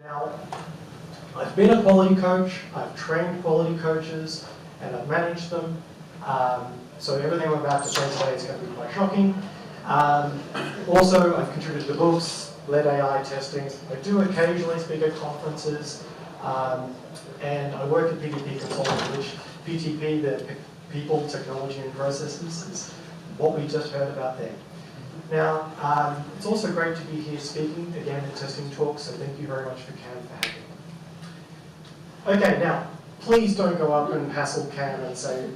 Now, I've been a quality coach, I've trained quality coaches, and I've managed them. So everything I'm about to say today is going to be quite shocking. Also, I've contributed to books, led AI testing. I do occasionally speak at conferences, and I work at PTP Consulting, which PTP, the People, Technology and Processes, is what we just heard about there. Now, it's also great to be here speaking again at Testing Talks, so thank you very much for Cam for having me. Okay, now, please don't go up and hassle Cam and say,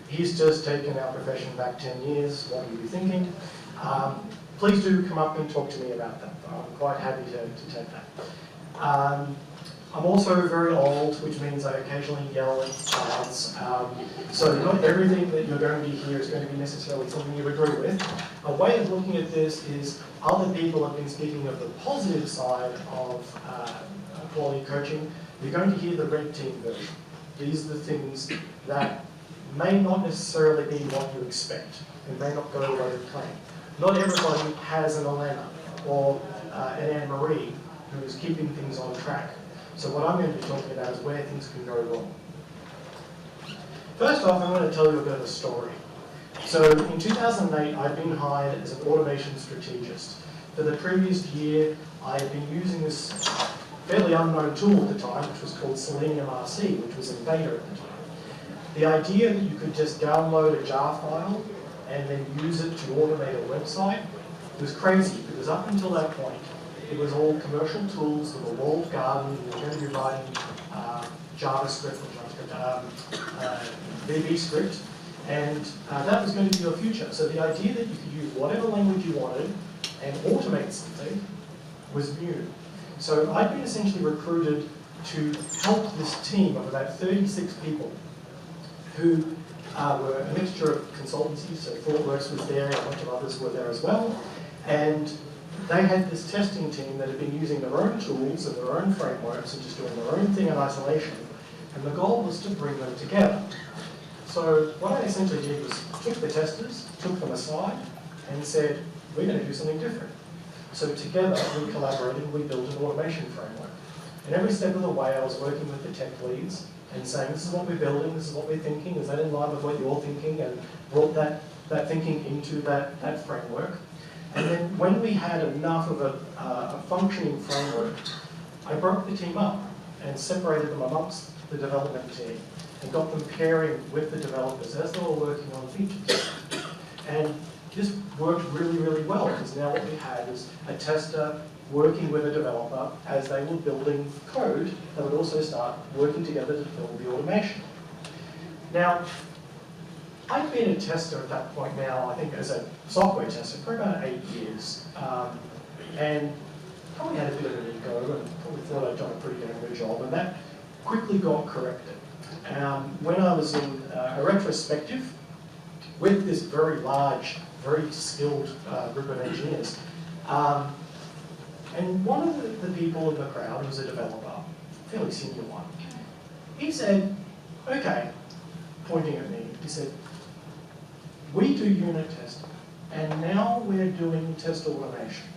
he's just taken our profession back 10 years, what are you thinking? Please do come up and talk to me about that. I'm quite happy to take that. I'm also very old, which means I occasionally yell at crowds. So not everything that you're going to hear is going to be necessarily something you agree with. A way of looking at this is other people have been speaking of the positive side of quality coaching. You're going to hear the red team version. These are the things that may not necessarily be what you expect and may not go the way you plan. Not everybody has an Elena or an Anne-Marie who's keeping things on track. So what I'm going to be talking about is where things can go wrong. First off, I'm going to tell you a bit of a story. So in 2008, I'd been hired as an automation strategist. For the previous year, I had been using this fairly unknown tool at the time, which was called Selenium RC, which was in beta at the time. The idea that you could just download a jar file and then use it to automate a website was crazy, because up until that point, it was all commercial tools that were walled garden. You were going to be writing JavaScript, VB script, and that was going to be your future. So the idea that you could use whatever language you wanted and automate something was new. So I'd been essentially recruited to help this team of about 36 people who were a mixture of consultancies, so ThoughtWorks was there, a bunch of others were there as well, and they had this testing team that had been using their own tools and their own frameworks and just doing their own thing in isolation, and the goal was to bring them together. So what I essentially did was took the testers, took them aside, and said, we're going to do something different. So together we collaborated, we built an automation framework. And every step of the way I was working with the tech leads and saying, this is what we're building, this is what we're thinking, is that in line with what you're thinking, and brought that thinking into that framework. And then when we had enough of a functioning framework, I broke the team up and separated them amongst the development team and got them pairing with the developers as they were working on features. And this worked really, really well, because now what we had is a tester working with a developer as they were building code that would also start working together to build the automation. Now, I've been a tester at that point now, I think as a software tester, for about 8 years. And probably had a bit of an ego and probably thought I'd done a pretty damn good job, and that quickly got corrected. When I was in a retrospective with this very large, very skilled group of engineers, and one of the people in the crowd was a developer, fairly senior one. He said, okay, pointing at me, he said, we do unit testing, and now we're doing test automation.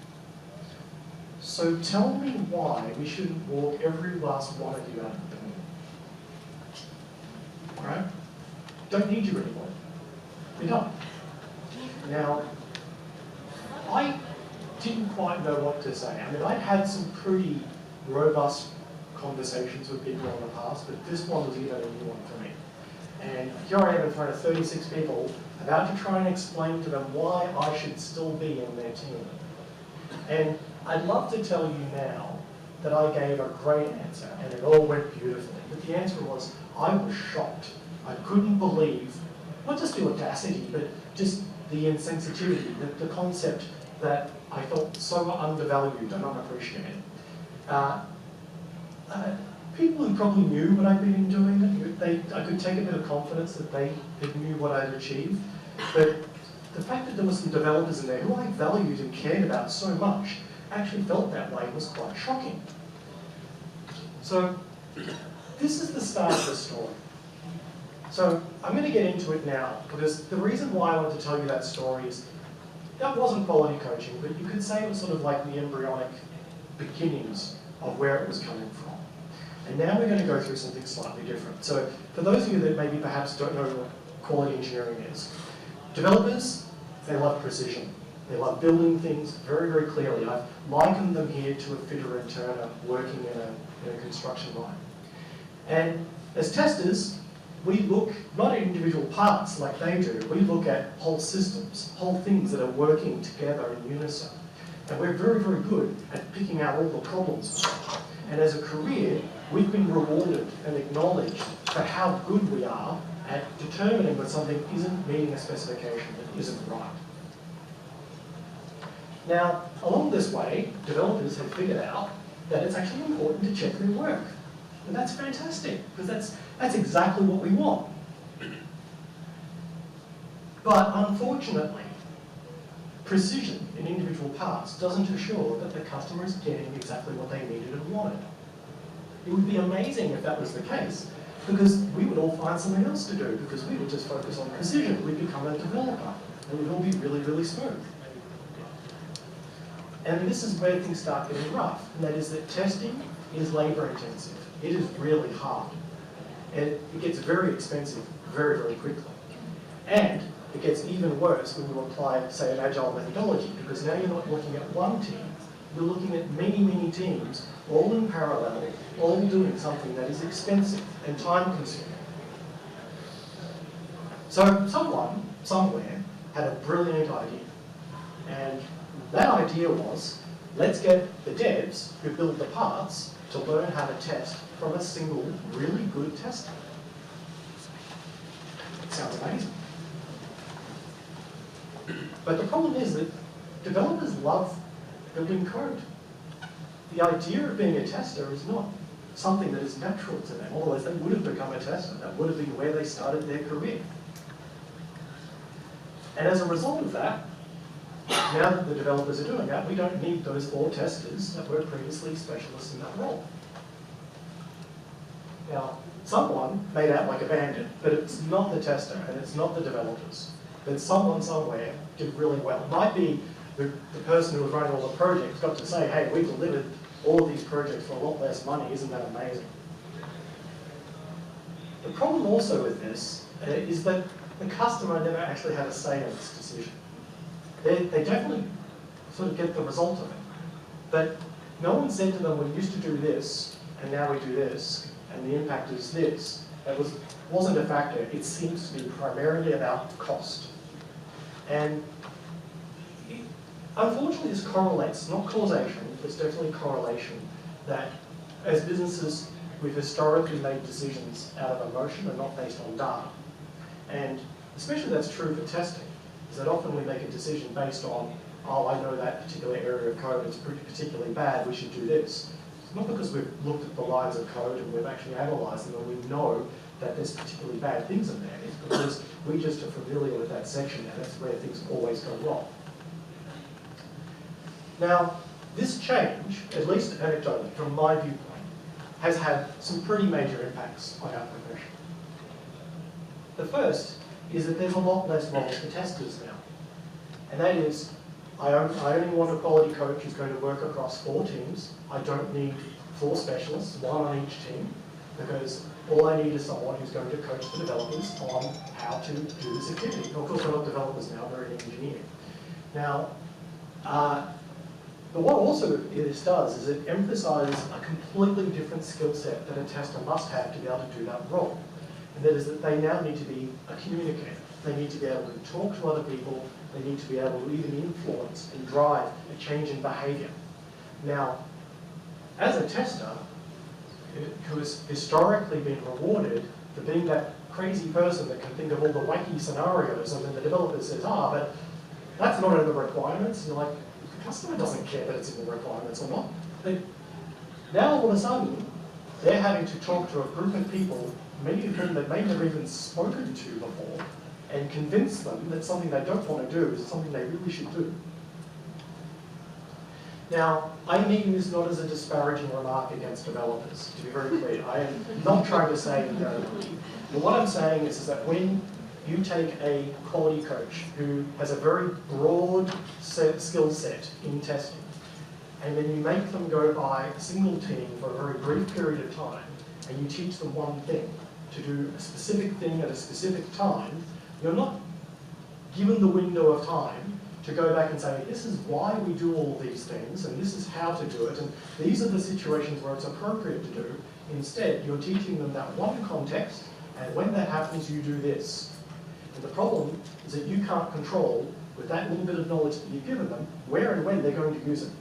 So tell me why we shouldn't walk every last one of you out of the building. Right? Don't need you anymore. You're done. Now, I didn't quite know what to say. I mean, I'd had some pretty robust conversations with people in the past, but this one was even a new one for me. And here I am in front of 36 people about to try and explain to them why I should still be in their team. And I'd love to tell you now that I gave a great answer and it all went beautifully. But the answer was, I was shocked. I couldn't believe, not just the audacity, but just the insensitivity, the concept that I felt so undervalued and unappreciated. People who probably knew what I'd been doing, I could take a bit of confidence that they knew what I'd achieved. But the fact that there were some developers in there who I valued and cared about so much actually felt that way was quite shocking. So this is the start of the story. So I'm going to get into it now, because the reason why I wanted to tell you that story is that wasn't quality coaching, but you could say it was sort of like the embryonic beginnings of where it was coming from. And now we're going to go through something slightly different. So for those of you that maybe perhaps don't know what quality engineering is, developers, they love precision. They love building things very, very clearly. I've likened them here to a fitter and turner working in a construction line. And as testers, we look not at individual parts like they do, we look at whole systems, whole things that are working together in unison. And we're very, very good at picking out all the problems. And as a career, we've been rewarded and acknowledged for how good we are at determining that something isn't meeting a specification that isn't right. Now, along this way, developers have figured out that it's actually important to check their work. And that's fantastic, because that's exactly what we want. But unfortunately, precision in individual parts doesn't assure that the customer is getting exactly what they needed and wanted. It would be amazing if that was the case, because we would all find something else to do, because we would just focus on precision. We'd become a developer, and we'd all be really, really smooth. And this is where things start getting rough, and that is that testing is labour intensive. It is really hard. And it gets very expensive very, very quickly. And it gets even worse when you apply, say, an agile methodology, because now you're not looking at one team, you're looking at many, many teams, all in parallel, all doing something that is expensive and time-consuming. So someone, somewhere, had a brilliant idea. And that idea was, let's get the devs who build the parts to learn how to test from a single, really good tester. Sounds amazing. But the problem is that developers love building code. The idea of being a tester is not something that is natural to them, otherwise they would have become a tester. That would have been where they started their career. And as a result of that, now that the developers are doing that, we don't need those 4 testers that were previously specialists in that role. Now, someone made out like a bandit, but it's not the tester and it's not the developers. But someone somewhere did really well. It might be the person who was running all the projects got to say, hey, we delivered all of these projects for a lot less money, isn't that amazing? The problem also with this is that the customer never actually had a say in this decision. They definitely sort of get the result of it. But no one said to them, we used to do this, and now we do this, and the impact is this. That wasn't a factor. It seems to be primarily about cost. And unfortunately, this correlates, not causation, there's definitely correlation, that as businesses, we've historically made decisions out of emotion and not based on data. And especially that's true for testing, is that often we make a decision based on, oh, I know that particular area of code is particularly bad, we should do this. It's not because we've looked at the lines of code and we've actually analysed them and we know that there's particularly bad things in there. It's because we just are familiar with that section and that's where things always go wrong. Now, this change, at least anecdotally, from my viewpoint, has had some pretty major impacts on our profession. The first is that there's a lot less roles for testers now. And that is, I only want a quality coach who's going to work across 4 teams. I don't need 4 specialists, 1 on each team, because all I need is someone who's going to coach the developers on how to do this activity. Of course, we're not developers now, we're in engineering. Now, but what also this does is it emphasises a completely different skill set that a tester must have to be able to do that role. And that is that they now need to be a communicator. They need to be able to talk to other people. They need to be able to even influence and drive a change in behaviour. Now, as a tester, who has historically been rewarded for being that crazy person that can think of all the wacky scenarios, and then the developer says, but that's not in the requirements. And you're like, the customer doesn't care that it's in the requirements or not. Now all of a sudden, they're having to talk to a group of people, many of whom they may have even spoken to before, and convince them that something they don't want to do is something they really should do. Now, I mean this not as a disparaging remark against developers, to be very clear. I am not trying to say, but what I'm saying is that when you take a quality coach who has a very broad skill set in testing, and then you make them go by a single team for a very brief period of time, and you teach them one thing, to do a specific thing at a specific time, you're not given the window of time to go back and say, this is why we do all these things, and this is how to do it, and these are the situations where it's appropriate to do. Instead, you're teaching them that one context, and when that happens, you do this. And the problem is that you can't control, with that little bit of knowledge that you've given them, where and when they're going to use it.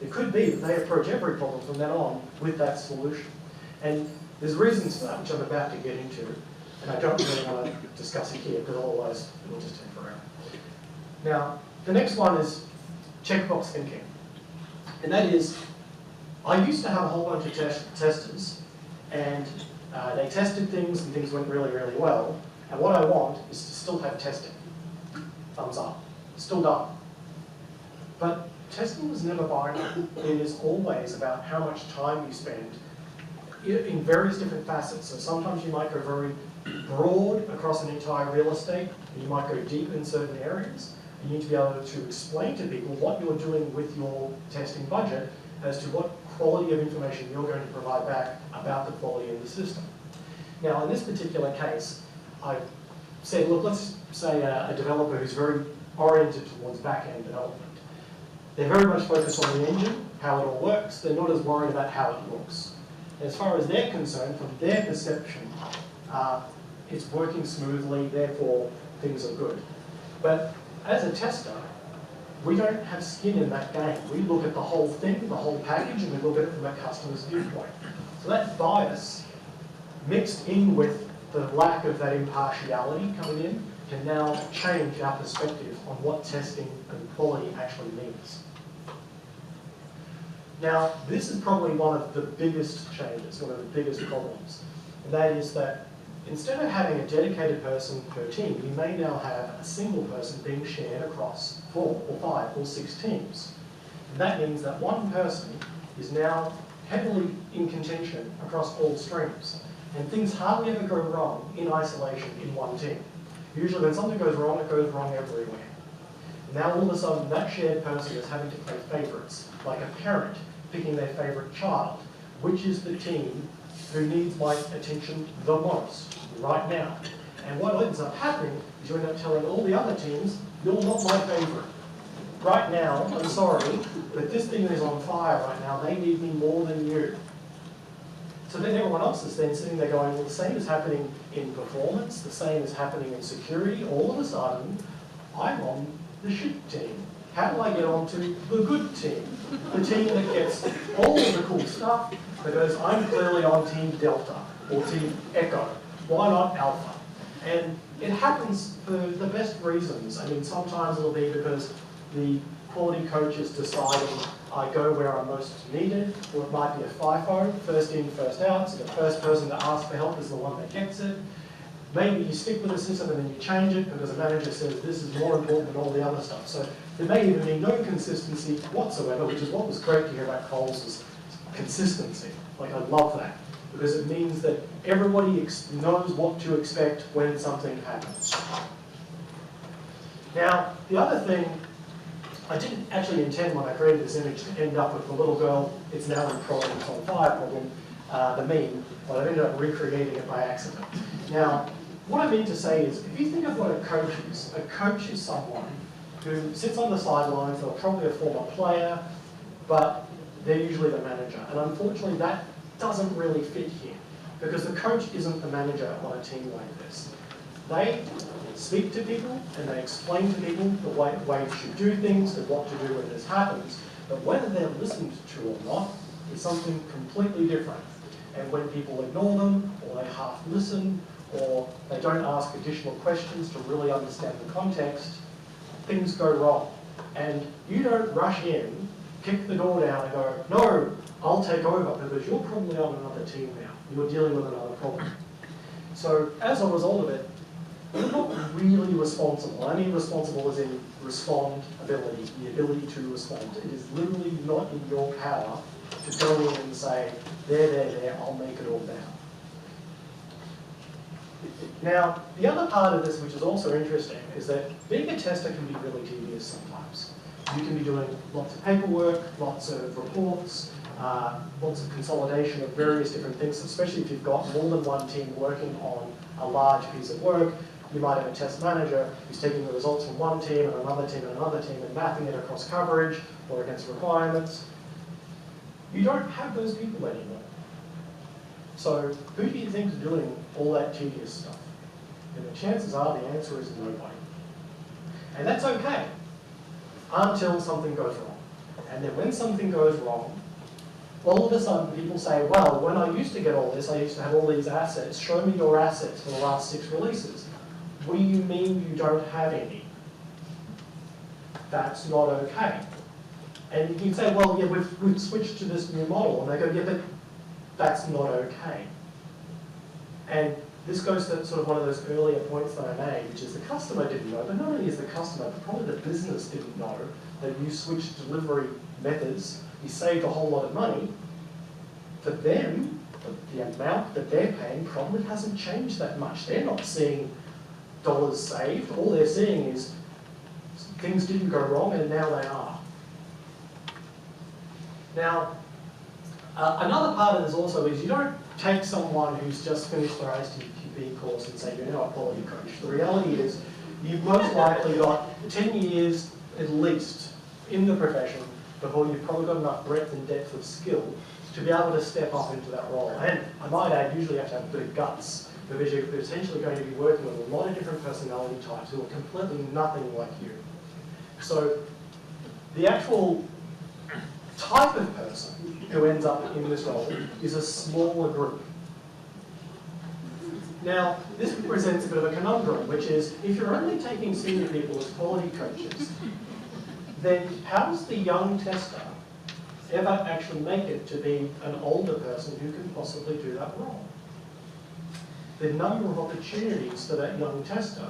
It could be that they approach every problem from then on with that solution. And there's reasons for that, which I'm about to get into, and I don't really want to discuss it here, because otherwise it will just take forever. Now, the next one is checkbox thinking. And that is, I used to have a whole bunch of testers, and they tested things, and things went really, really well. And what I want is to still have testing. Thumbs up. Still done. But testing was never binary. It is always about how much time you spend in various different facets. So sometimes you might go very broad across an entire real estate, and you might go deep in certain areas. You need to be able to explain to people what you're doing with your testing budget as to what quality of information you're going to provide back about the quality of the system. Now, in this particular case, I've said, look, let's say a developer who's very oriented towards back-end development. They're very much focused on the engine, how it all works. They're not as worried about how it looks. As far as they're concerned, from their perception, it's working smoothly, therefore things are good. But as a tester, we don't have skin in that game. We look at the whole thing, the whole package, and we look at it from a customer's viewpoint. So that bias, mixed in with the lack of that impartiality coming in, can now change our perspective on what testing and quality actually means. Now, this is probably one of the biggest changes, one of the biggest problems, and that is that instead of having a dedicated person per team, you may now have a single person being shared across 4 or 5 or 6 teams. And that means that one person is now heavily in contention across all streams. And things hardly ever go wrong in isolation in one team. Usually when something goes wrong, it goes wrong everywhere. And now all of a sudden, that shared person is having to play favourites, like a parent picking their favourite child. Which is the team who needs my attention the most right now? And what ends up happening is you end up telling all the other teams, you're not my favourite. Right now, I'm sorry, but this thing is on fire right now. They need me more than you. So then everyone else is then sitting there going, well, the same is happening in performance, the same is happening in security. All of a sudden, I'm on the shit team. How do I get onto the good team? The team that gets all of the cool stuff, because I'm clearly on Team Delta or Team Echo. Why not Alpha? And it happens for the best reasons. I mean, sometimes it'll be because the quality coach is deciding I go where I'm most needed, or it might be a FIFO, first in, first out, so the first person to ask for help is the one that gets it. Maybe you stick with the system and then you change it because the manager says this is more important than all the other stuff. So there may even be no consistency whatsoever, which is what was great to hear about Coles was consistency. Like, I love that, because it means that everybody knows what to expect when something happens. Now, the other thing, I didn't actually intend when I created this image to end up with the little girl, it's now in problem, it's on fire problem, the meme, but I ended up recreating it by accident. Now, what I mean to say is, if you think of what a coach is someone who sits on the sidelines, they're probably a former player, but they're usually the manager. And unfortunately, that doesn't really fit here, because the coach isn't the manager on a team like this. They speak to people and they explain to people the way you should do things and what to do when this happens, but whether they're listened to or not is something completely different. And when people ignore them, or they half listen, or they don't ask additional questions to really understand the context, things go wrong. And you don't rush in, kick the door down and go, no, I'll take over, because you're probably on another team now. You're dealing with another problem. So as a result of it, you're not really responsible. I mean responsible as in respond ability, the ability to respond. It is literally not in your power to go in and say, there, I'll make it all down. Now, the other part of this, which is also interesting, is that being a tester can be really tedious sometimes. you can be doing lots of paperwork, lots of reports, lots of consolidation of various different things, especially if you've got more than one team working on a large piece of work. You might have a test manager who's taking the results from one team and another team and another team and mapping it across coverage or against requirements. You don't have those people anymore. So who do you think is doing all that tedious stuff? And the chances are the answer is nobody. And that's okay, until something goes wrong. And then when something goes wrong, all of a sudden people say, well, when I used to get all this, I used to have all these assets. Show me your assets for the last 6 releases. What do you mean you don't have any? That's not okay. And you can say, well, yeah, we've switched to this new model. And they go, yeah, but that's not okay. And this goes to sort of one of those earlier points that I made, which is the customer didn't know, but not only is the customer, but probably the business didn't know that you switched delivery methods, you saved a whole lot of money. For them, the amount that they're paying probably hasn't changed that much. They're not seeing dollars saved. All they're seeing is things didn't go wrong and now they are. Now, another part of this also is you don't take someone who's just finished their HTTP course and say, you're now a quality coach. The reality is you've most likely got 10 years at least in the profession before you've probably got enough breadth and depth of skill to be able to step up into that role. And I might add, usually you have to have a bit of guts, because you're essentially going to be working with a lot of different personality types who are completely nothing like you. So the actual type of person who ends up in this role is a smaller group. Now, this presents a bit of a conundrum, which is if you're only taking senior people as quality coaches, then how does the young tester ever actually make it to be an older person who can possibly do that role? The number of opportunities for that young tester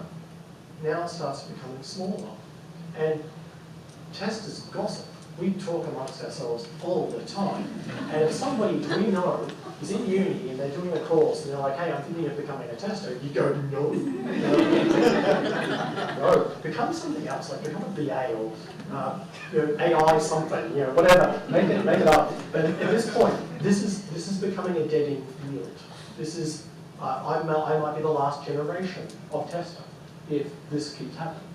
now starts becoming smaller. And testers gossip. We talk amongst ourselves all the time. And if somebody we know is in uni and they're doing a course and they're like, hey, I'm thinking of becoming a tester, you go, no. No, become something else, like become a BA or AI something, whatever, make it up. But at this point, this is becoming a dead-end field. This is, I might be the last generation of tester if this keeps happening.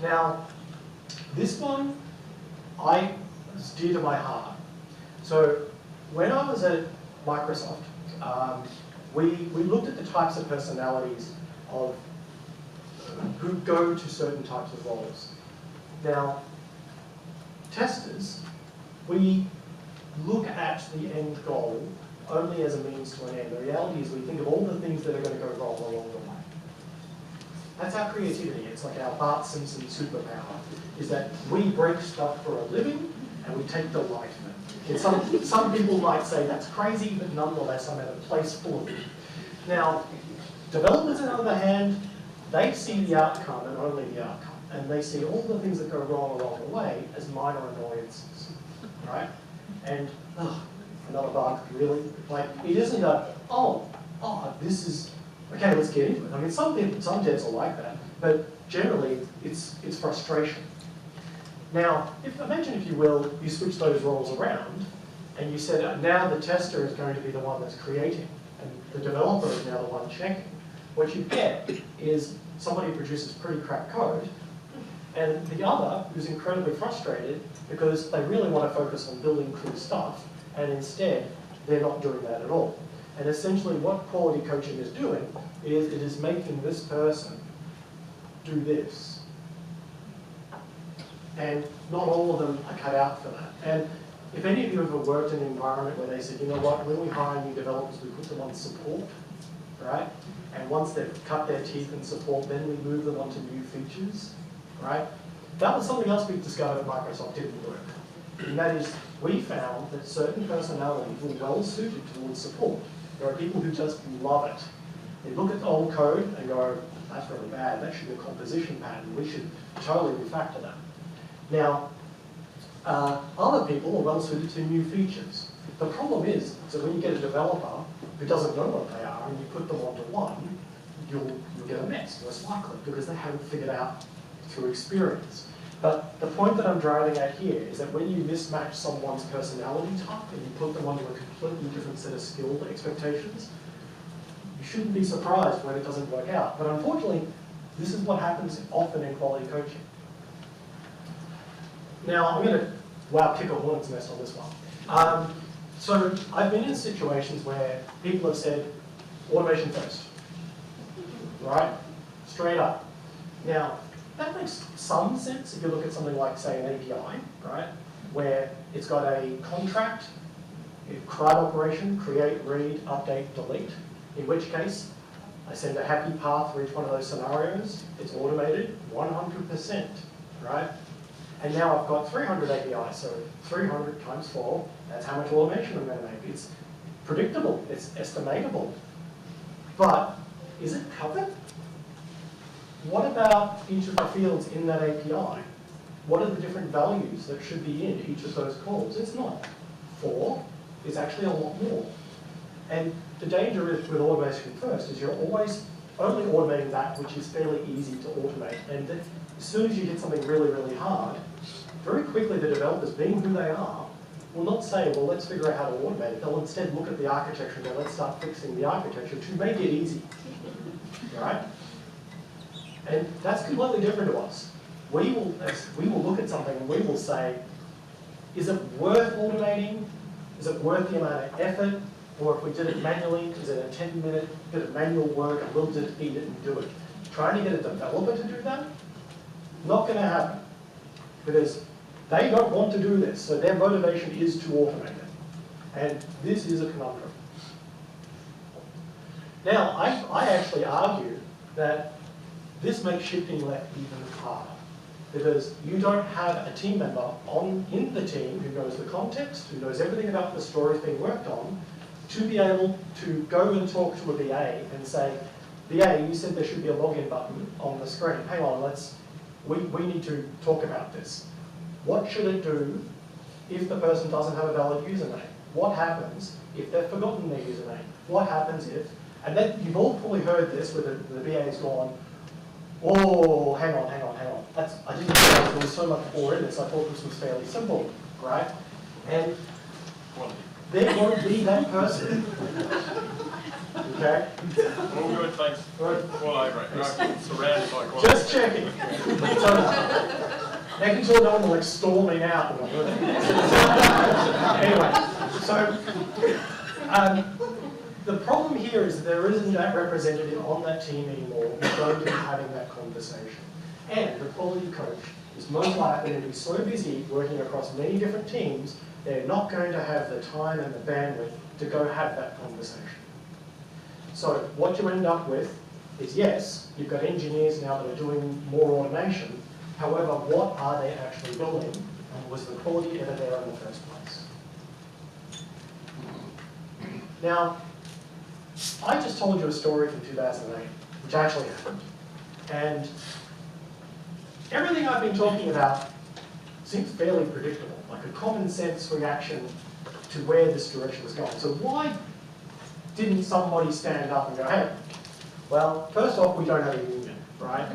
Now, this one, is dear to my heart. So when I was at Microsoft, we looked at the types of personalities of who go to certain types of roles. Now, testers, we look at the end goal only as a means to an end. The reality is we think of all the things that are going to go wrong along the way. That's our creativity. It's like our Bart Simpson superpower, is that we break stuff for a living and we take delight in it. And some people might say that's crazy, but nonetheless I'm at a place for it. Now, developers on the other hand, they see the outcome and only the outcome. And they see all the things that go wrong along the way as minor annoyances, right? And, another bug, really? Like, it isn't a, this is, okay, let's get into it. I mean, some devs are like that, but generally, it's frustration. Now, imagine, if you will, you switch those roles around, and you said, now the tester is going to be the one that's creating, and the developer is now the one checking. What you get is somebody who produces pretty crap code, and the other who's incredibly frustrated because they really want to focus on building cool stuff, and instead, they're not doing that at all. And essentially what quality coaching is doing is it is making this person do this. And not all of them are cut out for that. And if any of you have ever worked in an environment where they said, you know what, when we hire new developers, we put them on support, right? And once they've cut their teeth in support, then we move them onto new features, right? That was something else we discovered at Microsoft didn't work. And that is, we found that certain personalities were well suited towards support. There are people who just love it. They look at the old code and go, that's really bad, that should be a composition pattern, we should totally refactor that. Now, other people are well suited to new features. The problem is that when you get a developer who doesn't know what they are and you put them onto one, you'll get a mess, most likely, because they haven't figured out through experience. But the point that I'm driving at here is that when you mismatch someone's personality type and you put them onto a completely different set of skill expectations, you shouldn't be surprised when it doesn't work out. But unfortunately, this is what happens often in quality coaching. Now, I'm going to, kick a hornet's nest on this one. So I've been in situations where people have said, automation first, right? Straight up. Now, that makes some sense if you look at something like, say, an API, right? Where it's got a contract, a CRUD operation, create, read, update, delete, in which case I send a happy path for each one of those scenarios. It's automated 100%, right? And now I've got 300 APIs, so 300 times 4, that's how much automation I'm going to make. It's predictable, it's estimatable. But is it covered? What about each of the fields in that API? What are the different values that should be in each of those calls? It's not 4, it's actually a lot more. And the danger with automation first is you're always only automating that which is fairly easy to automate. And as soon as you hit something really, really hard, very quickly the developers, being who they are, will not say, well, let's figure out how to automate it. They'll instead look at the architecture and go, let's start fixing the architecture to make it easy, right? And that's completely different to us. We will look at something and we will say, is it worth automating? Is it worth the amount of effort? Or if we did it manually, is it a 10-minute bit of manual work and we'll just eat it and do it? Trying to get a developer to do that? Not going to happen. Because they don't want to do this, so their motivation is to automate it. And this is a conundrum. Now, I actually argue that this makes shifting left even harder. Because you don't have a team member in the team who knows the context, who knows everything about the stories being worked on, to be able to go and talk to a BA and say, BA, you said there should be a login button on the screen. Hang on, we need to talk about this. What should it do if the person doesn't have a valid username? What happens if they've forgotten their username? What happens if, and then you've all probably heard this where the BA's gone, oh, hang on. I didn't realize there was so much more in this. I thought this was fairly simple, right? And there won't be that person. Okay? All good, thanks. All over it. Surrounded by quality. Just checking. Making sure no one will like storming out. Anyway, so the problem here is that there isn't that representative on that team anymore who's going to be having that conversation. And the quality coach is most likely to be so busy working across many different teams, they're not going to have the time and the bandwidth to go have that conversation. So what you end up with is, yes, you've got engineers now that are doing more automation. However, what are they actually building? And was the quality ever there in the first place? Now, I just told you a story from 2008, which actually happened. And everything I've been talking about seems fairly predictable, like a common sense reaction to where this direction was going. So why didn't somebody stand up and go, hey, well, first off, we don't have a union, right?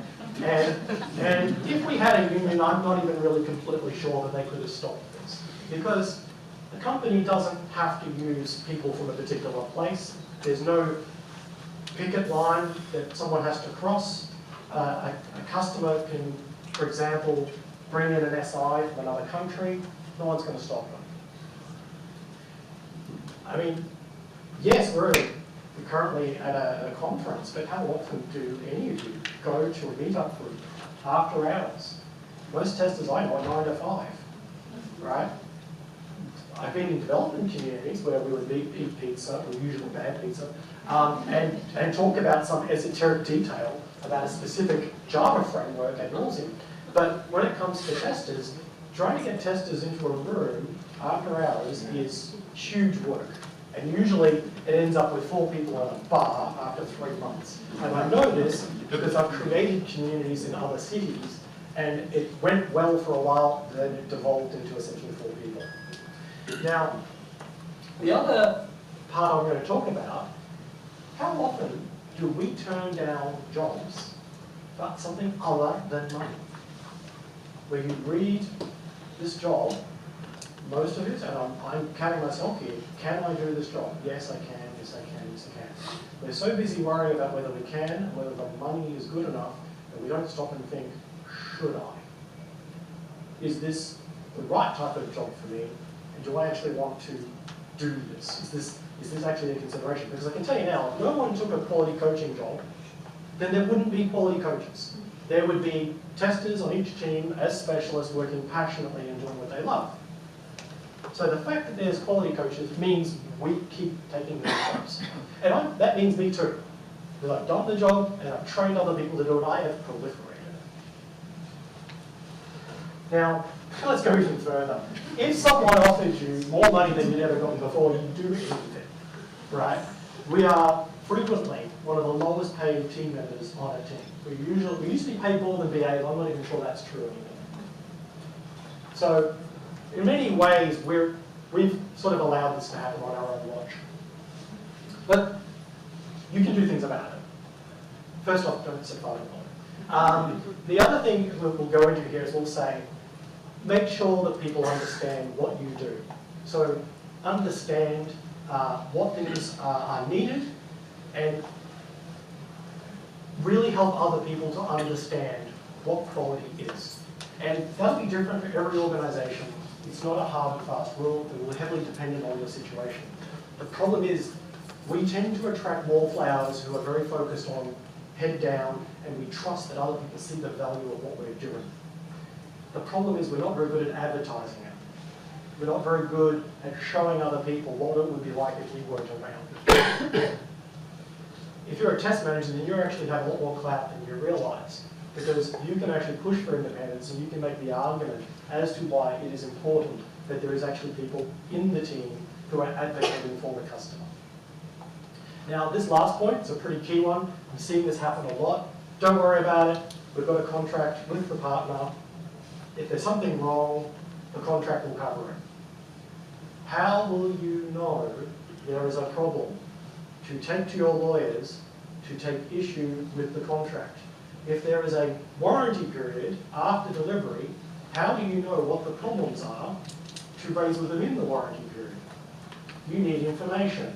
And if we had a union, I'm not even really completely sure that they could have stopped this. Because the company doesn't have to use people from a particular place. There's no picket line that someone has to cross. A customer can, for example, bring in an SI from another country. No one's going to stop them. I mean, yes, we're currently at a conference, but how often do any of you go to a meetup group after hours? Most testers I know are 9 to 5, right? I've been in development communities where we would eat pizza, or usually bad pizza, and talk about some esoteric detail about a specific Java framework ad nauseum. But when it comes to testers, trying to get testers into a room after hours is huge work. And usually it ends up with 4 people in a bar after 3 months. And I know this because I've created communities in other cities, and it went well for a while, then it devolved into essentially 4 people. Now, the other part I'm going to talk about, how often do we turn down jobs for something other than money? where you read this job, most of it, and I'm counting myself here, can I do this job? Yes, I can, yes, I can, yes, I can. We're so busy worrying about whether we can and whether the money is good enough that we don't stop and think, should I? Is this the right type of job for me? And do I actually want to do this? Is this actually a consideration? Because I can tell you now, if no one took a quality coaching job, then there wouldn't be quality coaches. There would be testers on each team as specialists working passionately and doing what they love. So the fact that there's quality coaches means we keep taking those jobs. And that means me too. Because I've done the job and I've trained other people to do it, I have proliferated it. Now, let's go even further. If someone offered you more money than you'd ever gotten before, you'd do anything, right? We are frequently one of the lowest paid team members on a team. We used to be paid more than BAs, I'm not even sure that's true anymore. So, in many ways, we've sort of allowed this to happen on our own watch. But you can do things about it. First off, don't set fire to the other thing we'll go into here is we'll say, make sure that people understand what you do. So understand what things are needed and really help other people to understand what quality is. And that'll be different for every organisation. It's not a hard and fast rule. It will heavily depend on your situation. The problem is we tend to attract wallflowers who are very focused on head down, and we trust that other people see the value of what we're doing. The problem is we're not very good at advertising it. We're not very good at showing other people what it would be like if we weren't around. If you're a test manager, then you actually have a lot more clout than you realise, because you can actually push for independence and you can make the argument as to why it is important that there is actually people in the team who are advocating for the customer. Now, this last point is a pretty key one. I'm seeing this happen a lot. Don't worry about it. We've got a contract with the partner. If there's something wrong, the contract will cover it. How will you know there is a problem to take to your lawyers to take issue with the contract? If there is a warranty period after delivery, how do you know what the problems are to raise with them in the warranty period? You need information.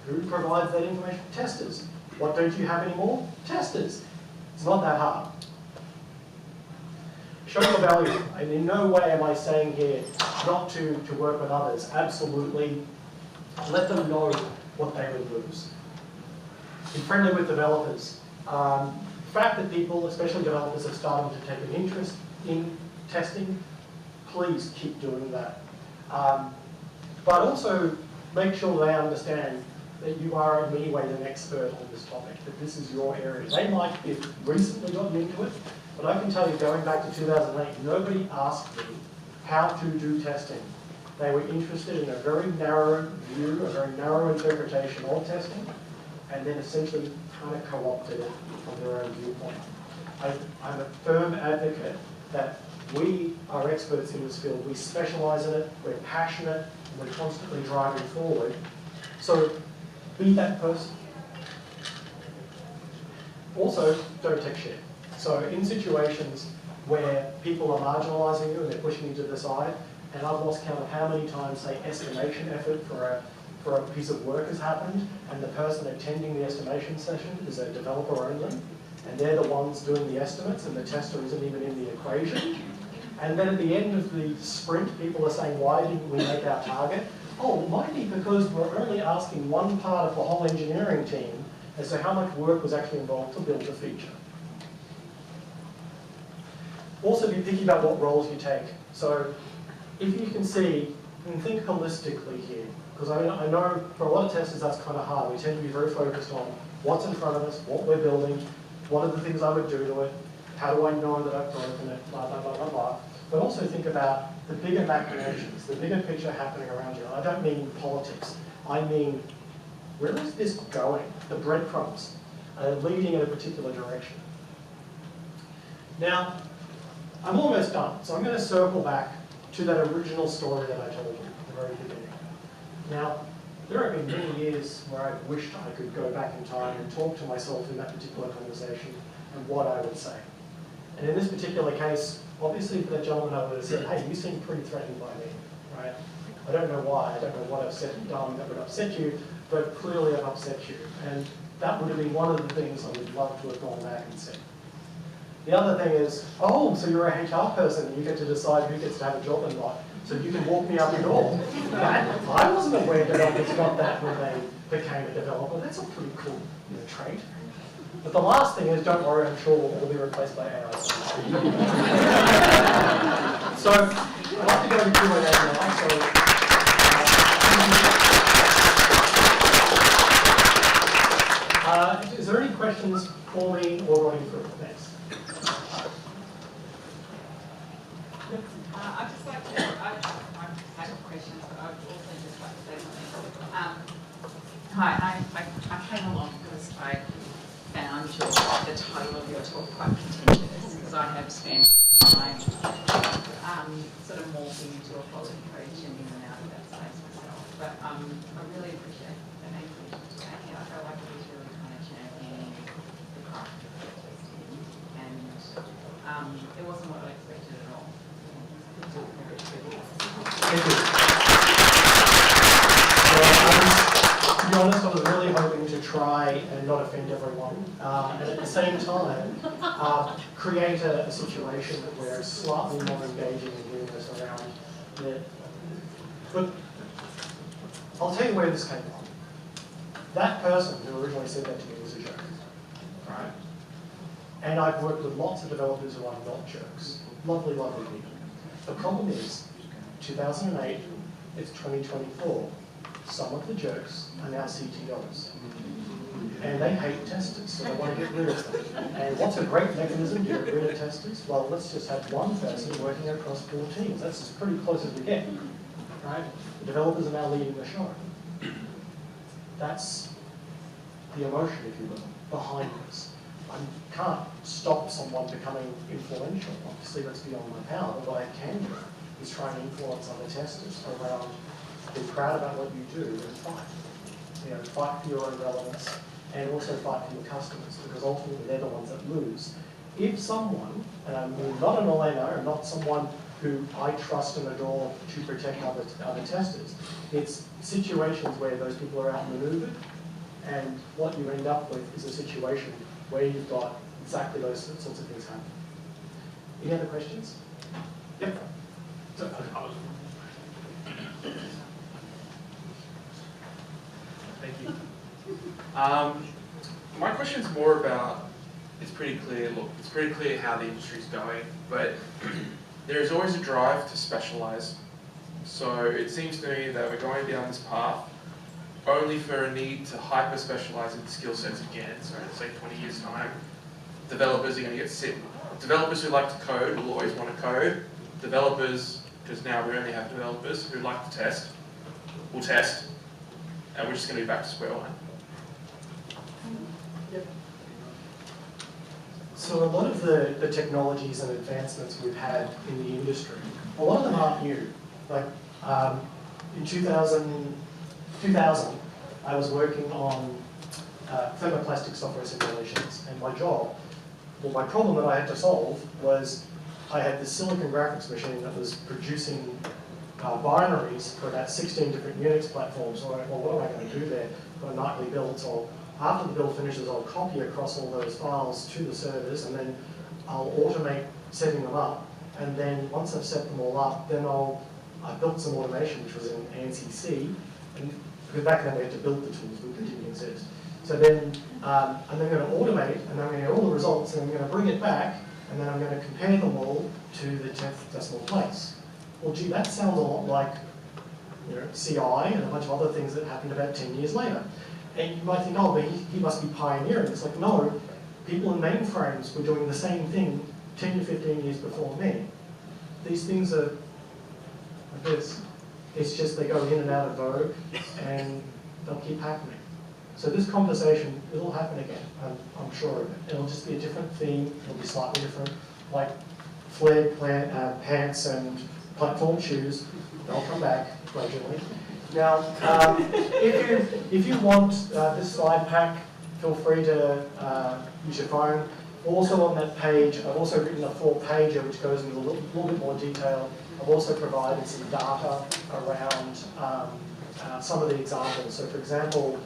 Who provides that information? Testers. What don't you have anymore? Testers. It's not that hard. Show your value. And in no way am I saying here not to work with others. Absolutely. Let them know what they would lose. Be friendly with developers. The fact that people, especially developers, are starting to take an interest in testing, please keep doing that. But also make sure they understand that you are in many ways an expert on this topic, that this is your area. They might have recently gotten into it, but I can tell you, going back to 2008, nobody asked me how to do testing. They were interested in a very narrow view, a very narrow interpretation of testing, and then essentially kind of co-opted it from their own viewpoint. I'm a firm advocate that we are experts in this field. We specialise in it, we're passionate, and we're constantly driving forward. So be that person. Also, don't take shit. So in situations where people are marginalising you and they're pushing you to the side, and I've lost count of how many times, say, estimation effort for a piece of work has happened, and the person attending the estimation session is a developer only, and they're the ones doing the estimates, and the tester isn't even in the equation. And then at the end of the sprint, people are saying, why didn't we make our target? Oh, it might be because we're only asking one part of the whole engineering team as to how much work was actually involved to build the feature. Also be picky about what roles you take. So if you can see, and think holistically here, because I know for a lot of testers that's kind of hard. We tend to be very focused on what's in front of us, what we're building, what are the things I would do to it, how do I know that I've broken it, blah, blah, blah, blah, blah. But also think about the bigger machinations, the bigger picture happening around you. And I don't mean politics. I mean, where is this going? The breadcrumbs leading in a particular direction. Now, I'm almost done. So I'm going to circle back to that original story that I told you at the very beginning. Now, there have been many years where I've wished I could go back in time and talk to myself in that particular conversation and what I would say. And in this particular case, obviously for that gentleman, I would have said, hey, you seem pretty threatened by me, right? I don't know why, I don't know what I've said and done that would upset you, but clearly I've upset you. And that would have been one of the things I would love to have gone back and said. The other thing is, oh, so you're a HR person and you get to decide who gets to have a job and not. So you can walk me up the door. That, I wasn't aware developers got that when they became a developer. That's a pretty cool trait. But the last thing is, don't worry, I'm sure we'll all be replaced by AI. So I'd like to go to Q&A now. So, is there any questions for me or running through? Thanks. I'd just like to, I have questions, but I'd also just like to say something. Hi, I came along because I found the title of your talk quite contentious, because I have spent time sort of morphing into a quality coach and in and out of that space myself. But I really appreciate the inclusion today. I felt like it was really kind of championing the craft of testing, and it wasn't what I expected at all. Thank you. To be honest, I was really hoping to try and not offend everyone, and at the same time, create a situation where it's slightly more engaging and humorous around it. But I'll tell you where this came from. That person who originally said that to me was a jerk, right? And I've worked with lots of developers who are not jerks. Lovely, lovely people. The problem is, 2008, it's 2024. Some of the jerks are now CTOs. And they hate testers, so they want to get rid of them. And what's a great mechanism to get rid of testers? Well, let's just have one person working across 4 teams. That's as pretty close as we get, right? The developers are now leading the show. That's the emotion, if you will, behind this. I can't stop someone becoming influential. Obviously, that's beyond my power. But what I can do is try and influence other testers around be proud about what you do and fight. Fight for your own relevance and also fight for your customers, because ultimately they're the ones that lose. If someone, and I mean not an Elena and not someone who I trust and adore to protect other testers, it's situations where those people are outmaneuvered, and what you end up with is a situation where you've got exactly those sorts of things happening. Any other questions? Yep. Thank you. My question's more about, it's pretty clear how the industry's going, but there's always a drive to specialize. So it seems to me that we're going down this path only for a need to hyper-specialize in skill sets again. So in say 20 years time, developers are going to get sick. Developers who like to code will always want to code. Developers, because now we only have developers who like to test, will test. And we're just going to be back to square one. Yep. So a lot of the technologies and advancements we've had in the industry, a lot of them aren't new. Like in 2000, I was working on thermoplastic software simulations, and my problem that I had to solve was I had this silicon graphics machine that was producing binaries for about 16 different Unix platforms. So well, what am I going to do there? Got a nightly build, so after the build finishes, I'll copy across all those files to the servers, and then I'll automate setting them up. And then once I've set them all up, then I built some automation, which was in ANSI C, and because back then we had to build the tools, we didn't exist. So then I'm then going to automate, and I'm going to get all the results, and I'm going to bring it back, and then I'm going to compare them all to the 10th decimal place. Well, gee, that sounds a lot like CI and a bunch of other things that happened about 10 years later. And you might think, oh, but he must be pioneering. It's like, no, people in mainframes were doing the same thing 10 to 15 years before me. These things are like this. It's just they go in and out of vogue, and they'll keep happening. So this conversation, it'll happen again, I'm sure of it. It'll just be a different theme, it'll be slightly different. Like flared pants and platform shoes, they'll come back gradually. Now, if you want this slide pack, feel free to use your phone. Also on that page, I've also written a 4-pager which goes into a little bit more detail. I've also provided some data around some of the examples. So for example,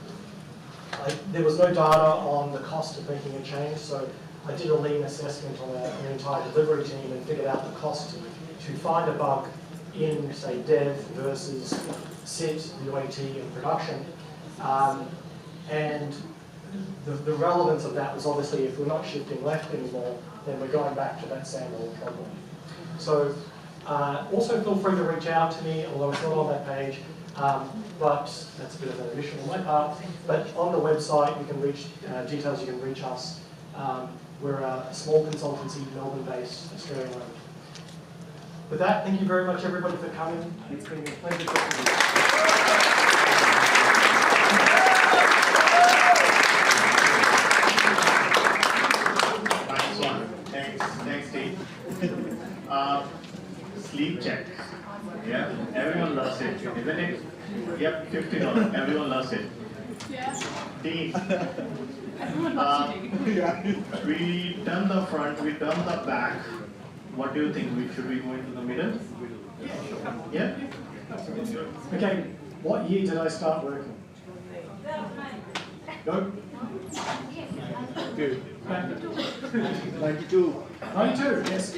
there was no data on the cost of making a change, so I did a lean assessment on an entire delivery team and figured out the cost to find a bug in, say, dev versus sit, UAT, and production. And the relevance of that was obviously if we're not shifting left anymore, then we're going back to that same old problem. So also feel free to reach out to me, although it's not on that page, but that's a bit of an omission on my part. But on the website, you can reach details, you can reach us. We're a small consultancy, Melbourne-based, Australian-owned. With that, thank you very much, everybody, for coming. It's been a pleasure talking to you. Next Steve. Sleep check. Yeah, everyone loves it, isn't it? Yep, $50. Everyone loves it. Yeah. Team. Everyone loves eating. We done the front, we done the back. What do you think? Should we go into the middle? Yeah? Okay, what year did I start working? No? Good. 92. 92, yes.